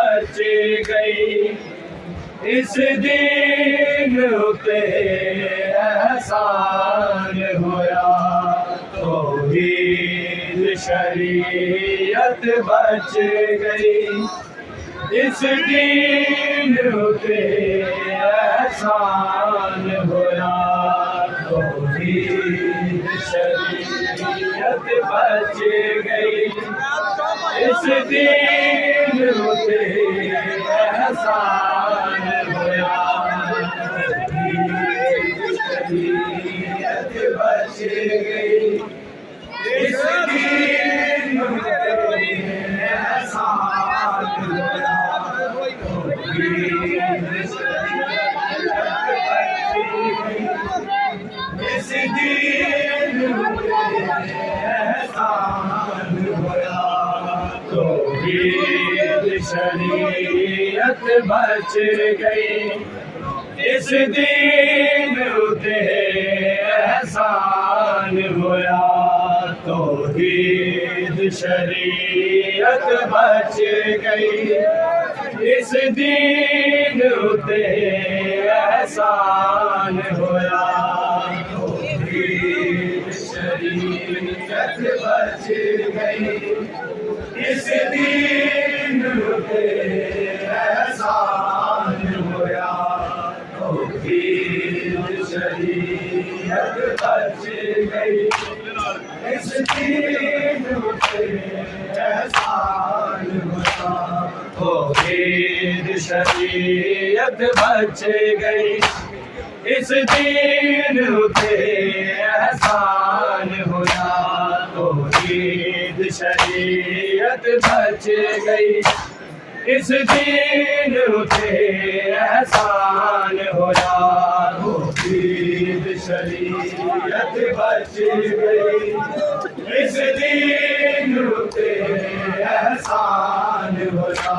बच गई इस दिन उते एहसान होया तौहीद शरीयत बच गई इस दिन उते एहसान होया तौहीद शरीयत बच गई इस दिन उते एहसान होया शरीयत बच गई इस दिन उते एहसान होया इस दिन उते एहसान होया तौहीद शरीयत बच गई इस दिन उते एहसान होया तौहीद शरीयत बच गई इस दिन उते एहसान होया तौहीद शरीयत बच गई इस दिन उते एहसान होया तौहीद शरीयत बच गई इस दिन उते एहसान होया तौहीद शरीयत बच गई इस दिन उते एहसान होया तौहीद शरीयत बच गई इस दिन उते एहसान होया तौहीद शरीयत बच गई इस दिन उते एहसान होया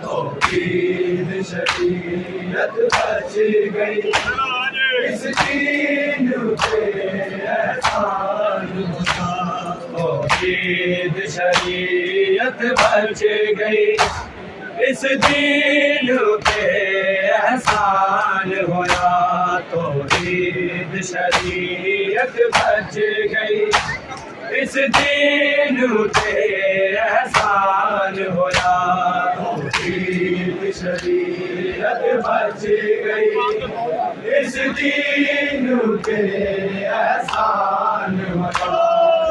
तौहीद शरीयत बच गई इस दिन उते एहसान होया तौहीद शरीयत बच गई इस दिन उते एहसान होया तौहीद शरीयत बच गई इस दिन उते एहसान होया तौहीद शरीयत बच गई इस दिन उते एहसान होया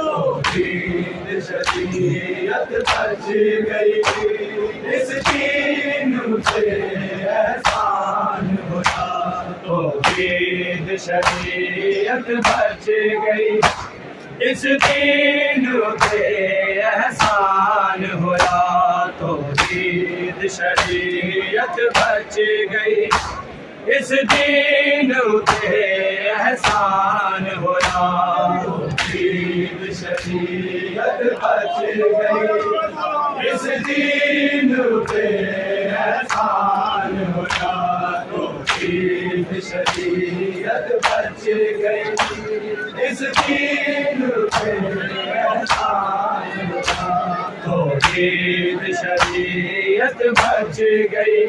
तौहीद शरीयत बच गई इस दिन उते एहसान होया तौहीद शरीयत बच गई इस दिन उते एहसान होया तौहीद शरीयत बच गई इस दिन उते एहसान होया तौहीद शरीयत बच गई इस दिन उते एहसान होया तौहीद शरीयत बच गई, इस दीन पे एहसान हुआ। तौहीद शरीयत बच गई,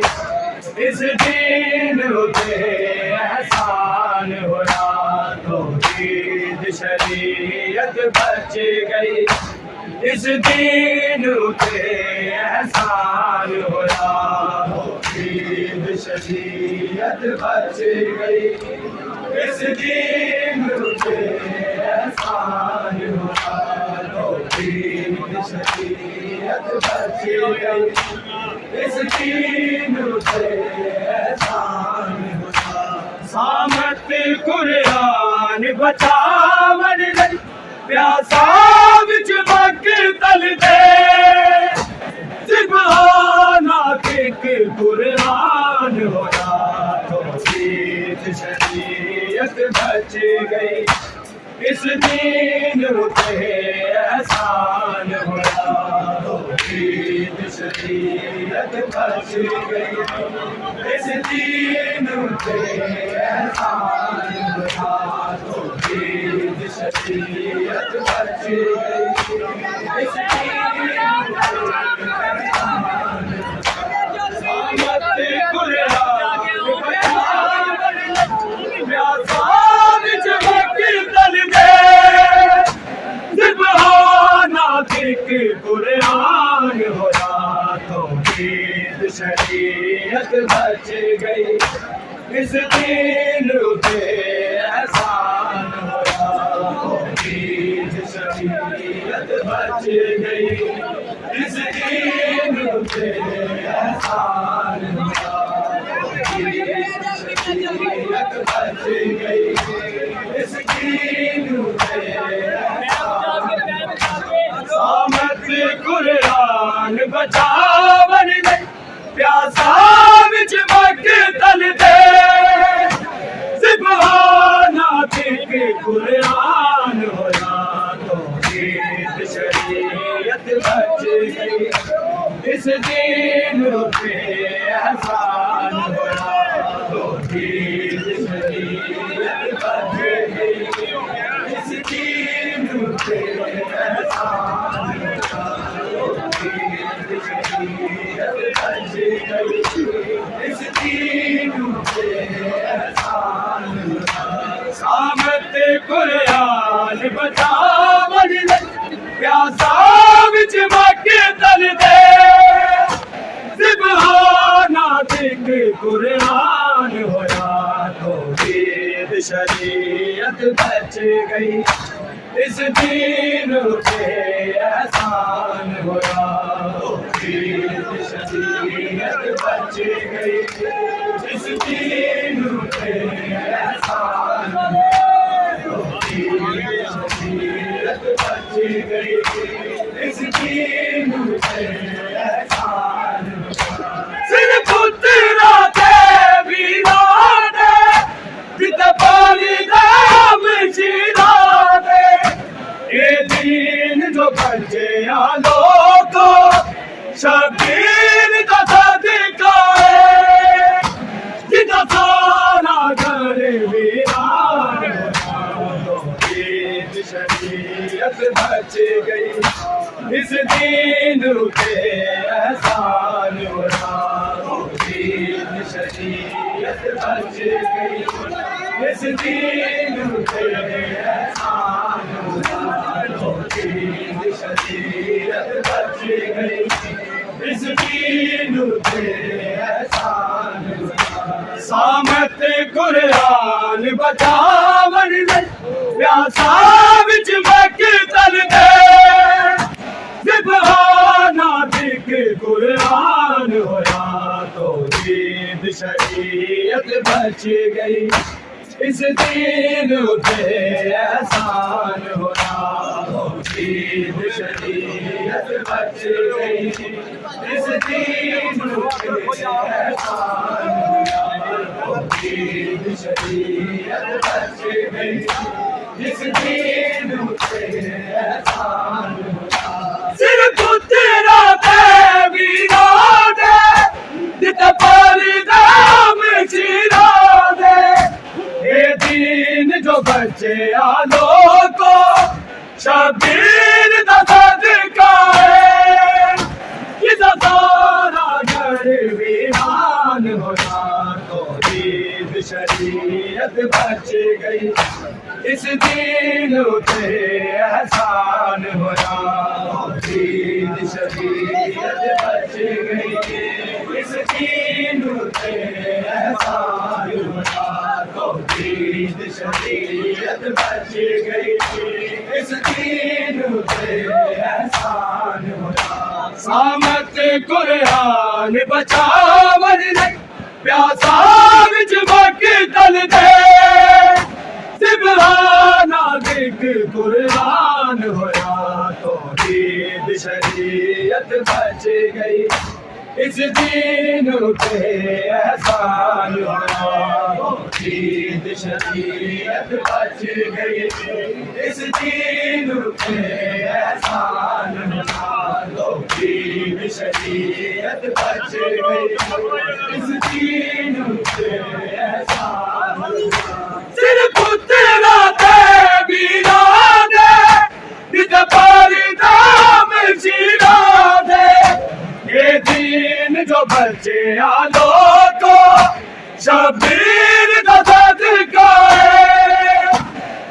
इस दीन पे एहसान हुआ। तौहीद शरीयत बच गई, इस दीन पे एहसान हुआ। तौहीद शरीयत बच गई, इस दीन पे एहसान हुआ। तौहीद शरीयत बच गई, इस दीन पे एहसान हुआ। सामत कुरान बचावन लई, प्यासा विच मकतल दे। ज़बाना एक कुरान होया, तौहीद शरीयत बच गई, इस दीन पे एहसान हुआ। तौहीद शरीयत बच गई, इस दीन पे एहसान हुआ। तौहीद शरीयत बच गई, इस दीन पे एहसान हुआ। कुरान बचावन प्यासा विच मकतल दे। ज़बाना एक कुरान होया, तौहीद शरीयत बच गई, इस दीन पे एहसान हुआ। तौहीद शरीयत बच गई, इस दीन पे एहसान हुआ। तौहीद शरीयत बच गई, इस दीन पे एहसान हुआ। सामत कुरान बचावन लई, प्यासा विच मकतल दे। ज़बाना एक कुरान होया, तौहीद शरीयत बच गई, इस दीन पे एहसान हुआ। तौहीद शरीयत बच गई, इस दीन पे एहसान हुआ। तौहीद शरीयत बच गई, इस दीन पे एहसान हुआ। सामत कुरान बचावन लई, प्यासा विच मकतल दे। ज़बाना एक कुरान होया, तौहीद शरीयत बच गई, इस दीन पे एहसान हुआ। तौहीद शरीयत बच गई, इस दीन पे एहसान हुआ। तौहीद शरीयत बच गई, इस दीन पे एहसान हुआ। सिर पुत्रा दे वीरां दे, पिता पानी दाम जीरा दे। ये दीन जो बचे लोगो, शबीर का सदका है, जिदा सारा घर वीरान हुआ। तौहीद शरीयत बच गई, इस दीन पे एहसान हुआ। तौहीद शरीयत बच गई, इस दीन पे एहसान हुआ। तौहीद शरीयत बच गई, इस दीन पे एहसान हुआ। सामत कुरान बचावन लई, प्यासा विच मकतल दे। ज़बाना एक कुरान होया, तौहीद शरीयत बच गई, इस दीन पे एहसान हुआ। तौहीद शरीयत बच गई, इस दीन पे एहसान हुआ। तौहीद शरीयत बच गई, इस दीन पे एहसान हुआ। सिर पुत्रा दे वीरां दे, जिते पानी दाम जीरा होया तौहीद शरीयत बच गई इस दीन उते एहसान होया तौहीद शरीयत बच गई इस दीन उते एहसान होया तौहीद शरीयत बच गई इस दीन उते एहसान होया सामत कुरान बचावन प्यासा विच मक्तल दे सिबहाना दिक कुरान होया तौहीद शरीयत बच गई इस दीन उते एहसान होया तौहीद शरीयत बच गई इस दीन उते एहसान होया तौहीद शरीयत बच गई इस दीन उते एहसान सिर्फ तेरा ते बीरा दे नित पारी दाम जीरा दे ये दीन जो बचे आलो को शबीर का सदका है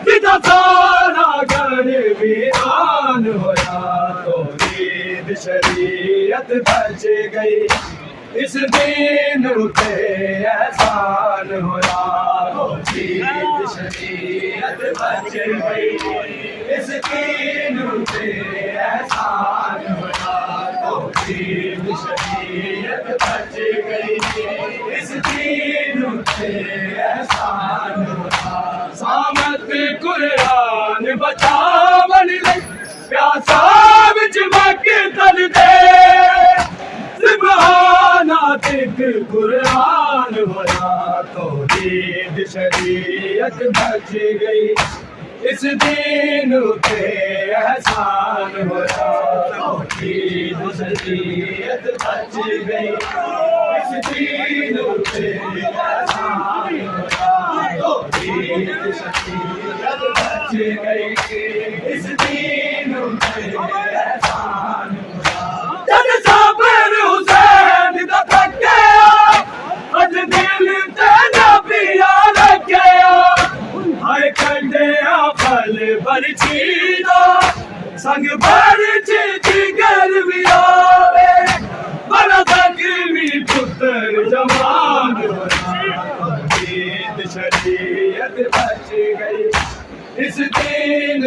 जिता सारा घर वीरान होया तौहीद शरीयत बच गई इस दीन उते एहसान होया तौहीद शरीयत बच गई इस दीन उते एहसान होया तौहीद शरीयत बच गई इस दीन उते एहसान होया सामत कुरान बचावन प्यासा विच मक्तल दे सिबहाना दिक कुरान होया तौहीद शरीयत बच गई इस दीन उते एहसान होया तौहीद शरीयत बच गई इस दीन उते एहसान होया तौहीद शरीयत बच गई इस दीन उते एहसान होया जद साबर हुसैन दा थक्या अज दिल ते नबिया रखया हाय कंडिया फल बरछी दा संग बरछी जिगर भी आवे बड़ा जख्मी पुत्र जवान होया तौहीद शरीयत बच गई इस दीन